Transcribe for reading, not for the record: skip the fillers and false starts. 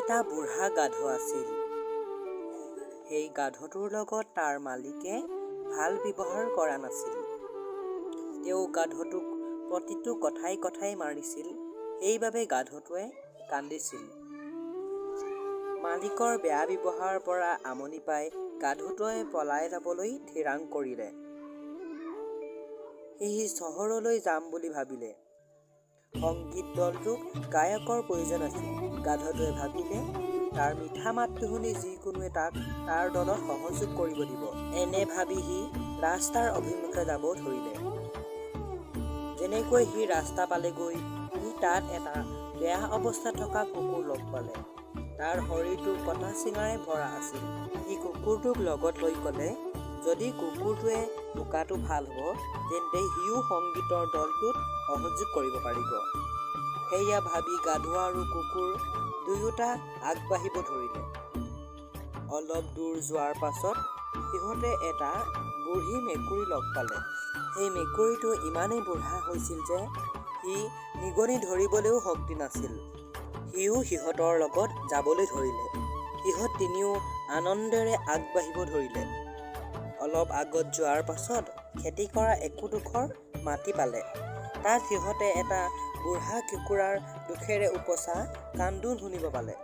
এটা বুঢ়া গাধ আছিল। সেই গাধটোৰ লগত তাৰ মালিকে ভাল ব্যৱহাৰ কৰা নাছিল। তেওঁ গাধটোক প্ৰতিটো কথাই কথাই মাৰিছিল। সেইবাবে গাধটোৱে কান্দিছিল। মালিকৰ বেয়া ব্যৱহাৰৰ পৰা আমনি পাই গাধটোৱে পলাই যাবলৈ থিৰাং কৰিলে। সি চহৰলৈ যাম বুলি ভাবিলে। সংগীত দলটোক গায়কৰ প্ৰয়োজন আছিল। গাধটোৱে ভাবিলে তাৰ মিঠা মাতটো শুনি যিকোনোৱে তাক তাৰ দলত সহযোগ কৰিব দিব। এনে ভাবি সি ৰাস্তাৰ অভিমুখে যাব ধৰিলে। যেনেকৈ সি ৰাস্তা পালেগৈ সি তাত এটা বেয়া অৱস্থাত থকা কুকুৰ লগ পালে। তাৰ শৰীৰটো কটা চিঙাৰে ভৰা আছিল। সি কুকুৰটোক লগত লৈ ক'লে যদি কুকুৰটোৱে বোকাটো ভাল হ'ব তেন্তে সিও সংগীতৰ দলটোত সহযোগ কৰিব পাৰিব। সেয়া ভাবি গাধ আৰু কুকুৰ দুয়োটা আগবাঢ়িব ধৰিলে। অলপ দূৰ যোৱাৰ পাছত সিহঁতে এটা বুঢ়ী মেকুৰী লগ পালে। সেই মেকুৰীটো ইমানেই বুঢ়া হৈছিল যে সি নিগনি ধৰিবলৈও শক্তি নাছিল। সিও সিহঁতৰ লগত যাবলৈ ধৰিলে। সিহঁত তিনিও আনন্দেৰে আগবাঢ়িব ধৰিলে। অলপ আগত যোৱাৰ পাছত খেতি কৰা একোডোখৰ মাটি পালে। তাত সিহঁতে এটা বুঢ়া কুকুৰাৰ দুখেৰে উপচা কান্দোন শুনিব পালে।